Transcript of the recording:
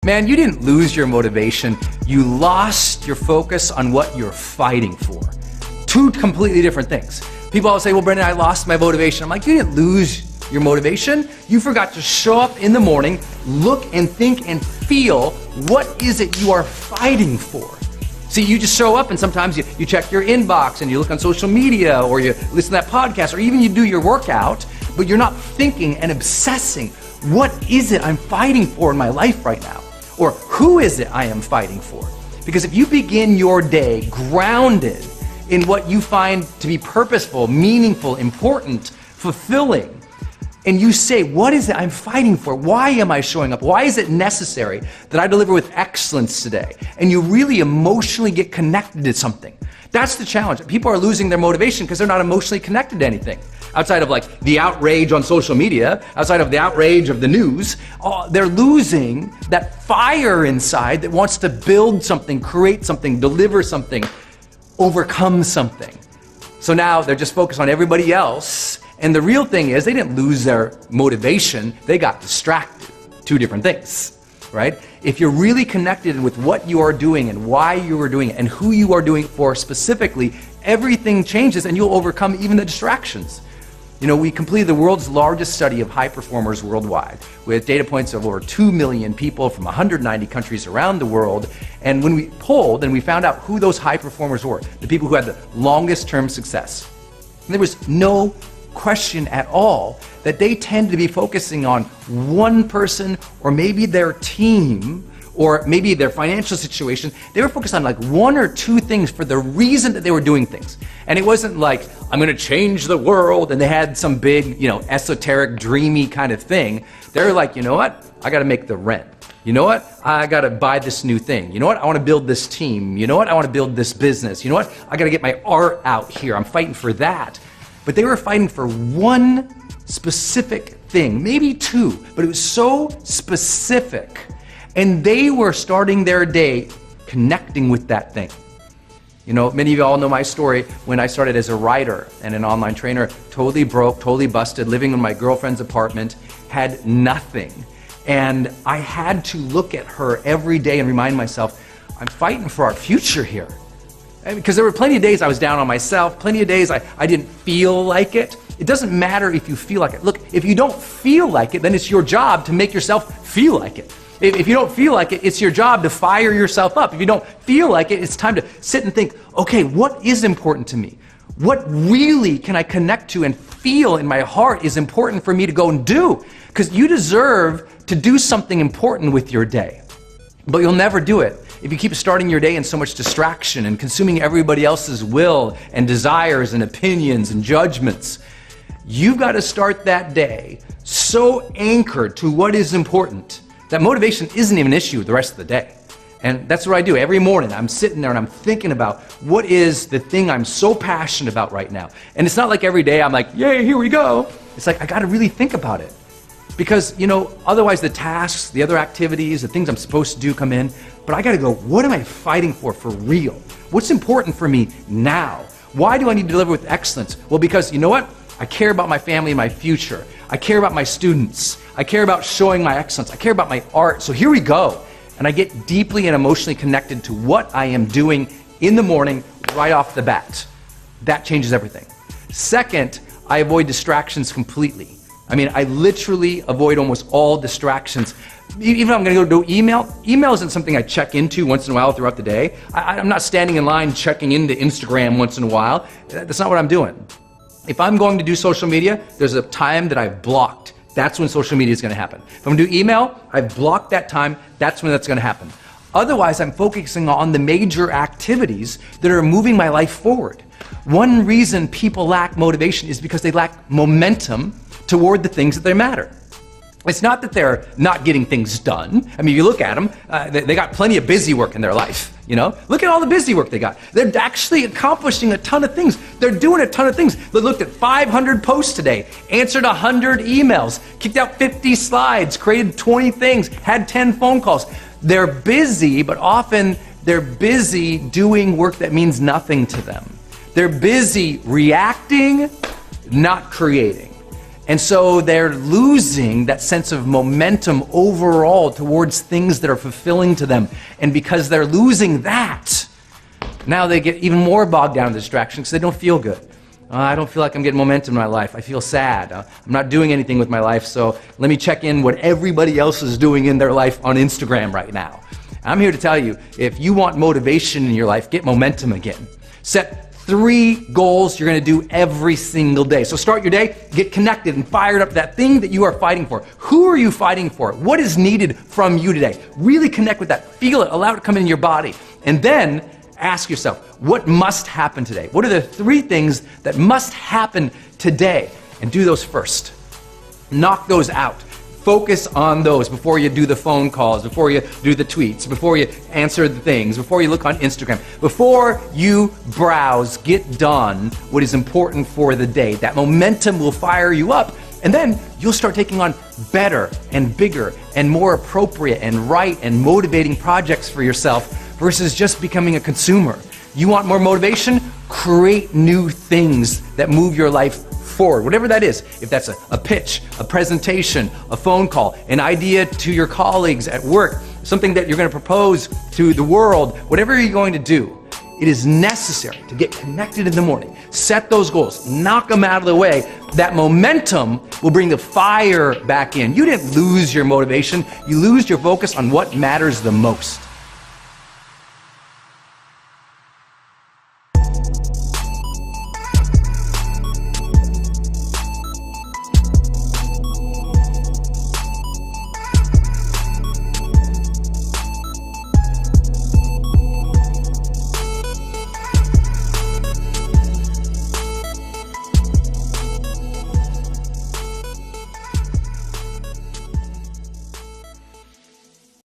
Man, you didn't lose your motivation. You lost your focus on what you're fighting for. Two completely different things. People always say, well, Brendan, I lost my motivation. I'm like, you didn't lose your motivation. You forgot to show up in the morning, look and think and feel what is it you are fighting for. See, you just show up and sometimes you check your inbox and you look on social media or you listen to that podcast or even you do your workout, but you're not thinking and obsessing, what is it I'm fighting for in my life right now? Or who is it I am fighting for? Because if you begin your day grounded in what you find to be purposeful, meaningful, important, fulfilling, and you say, what is it I'm fighting for? Why am I showing up? Why is it necessary that I deliver with excellence today? And you really emotionally get connected to something. That's the challenge. People are losing their motivation because they're not emotionally connected to anything. Outside of like the outrage on social media, outside of the outrage of the news, they're losing that fire inside that wants to build something, create something, deliver something, overcome something. So now they're just focused on everybody else. And the real thing is they didn't lose their motivation, they got distracted. Two different things, right? If you're really connected with what you are doing and why you are doing it and who you are doing it for specifically, everything changes and you'll overcome even the distractions. You know, we completed the world's largest study of high performers worldwide with data points of over 2 million people from 190 countries around the world. And when we polled and we found out who those high performers were, the people who had the longest term success, there was no question at all that they tend to be focusing on one person or maybe their team or maybe their financial situation. They were focused on like one or two things for the reason that they were doing things. And it wasn't like, I'm gonna change the world, and they had some big, esoteric, dreamy kind of thing. They're like, you know what? I gotta make the rent. You know what? I gotta buy this new thing. You know what? I wanna build this team. You know what? I wanna build this business. You know what? I gotta get my art out here. I'm fighting for that. But they were fighting for one specific thing, maybe two, but it was so specific. And they were starting their day connecting with that thing. You know, many of you all know my story when I started as a writer and an online trainer, totally broke, totally busted, living in my girlfriend's apartment, had nothing. And I had to look at her every day and remind myself, I'm fighting for our future here. Because there were plenty of days I was down on myself, plenty of days I didn't feel like it. It doesn't matter if you feel like it. Look, if you don't feel like it, then it's your job to make yourself feel like it. If you don't feel like it, it's your job to fire yourself up. If you don't feel like it, it's time to sit and think, okay, what is important to me? What really can I connect to and feel in my heart is important for me to go and do? Because you deserve to do something important with your day. But you'll never do it if you keep starting your day in so much distraction and consuming everybody else's will and desires and opinions and judgments. You've got to start that day so anchored to what is important that motivation isn't even an issue the rest of the day. And that's what I do every morning. I'm sitting there and I'm thinking about what is the thing I'm so passionate about right now. And it's not like every day I'm like, yay, here we go. It's like I got to really think about it. Because, otherwise the tasks, the other activities, the things I'm supposed to do come in. But I got to go, what am I fighting for real? What's important for me now? Why do I need to deliver with excellence? Well, because you know what? I care about my family and my future. I care about my students. I care about showing my excellence. I care about my art. So here we go. And I get deeply and emotionally connected to what I am doing in the morning right off the bat. That changes everything. Second, I avoid distractions completely. I literally avoid almost all distractions. Even if I'm gonna go do email isn't something I check into once in a while throughout the day. I'm not standing in line checking into Instagram once in a while. That's not what I'm doing. If I'm going to do social media, there's a time that I've blocked. That's when social media is gonna happen. If I'm gonna do email, I've blocked that time. That's when that's gonna happen. Otherwise, I'm focusing on the major activities that are moving my life forward. One reason people lack motivation is because they lack momentum toward the things that matter. It's not that they're not getting things done. You look at them, they got plenty of busy work in their life, Look at all the busy work they got. They're actually accomplishing a ton of things. They're doing a ton of things. They looked at 500 posts today, answered 100 emails, kicked out 50 slides, created 20 things, had 10 phone calls. They're busy, but often they're busy doing work that means nothing to them. They're busy reacting, not creating. And so they're losing that sense of momentum overall towards things that are fulfilling to them. And because they're losing that, now they get even more bogged down in distractions because they don't feel good. I don't feel like I'm getting momentum in my life. I feel sad. I'm not doing anything with my life, so let me check in what everybody else is doing in their life on Instagram right now. I'm here to tell you, if you want motivation in your life, get momentum again. Set 3 goals you're gonna do every single day. So start your day, get connected and fired up to that thing that you are fighting for. Who are you fighting for? What is needed from you today? Really connect with that. Feel it, allow it to come in your body. And then ask yourself, what must happen today? What are the 3 things that must happen today? And do those first. Knock those out. Focus on those before you do the phone calls, before you do the tweets, before you answer the things, before you look on Instagram. Before you browse, get done what is important for the day. That momentum will fire you up, and then you'll start taking on better and bigger and more appropriate and right and motivating projects for yourself versus just becoming a consumer. You want more motivation? Create new things that move your life forward, whatever that is. If that's a pitch, a presentation, a phone call, an idea to your colleagues at work, something that you're going to propose to the world, whatever you're going to do, it is necessary to get connected in the morning. Set those goals, knock them out of the way. That momentum will bring the fire back in. You didn't lose your motivation, you lose your focus on what matters the most.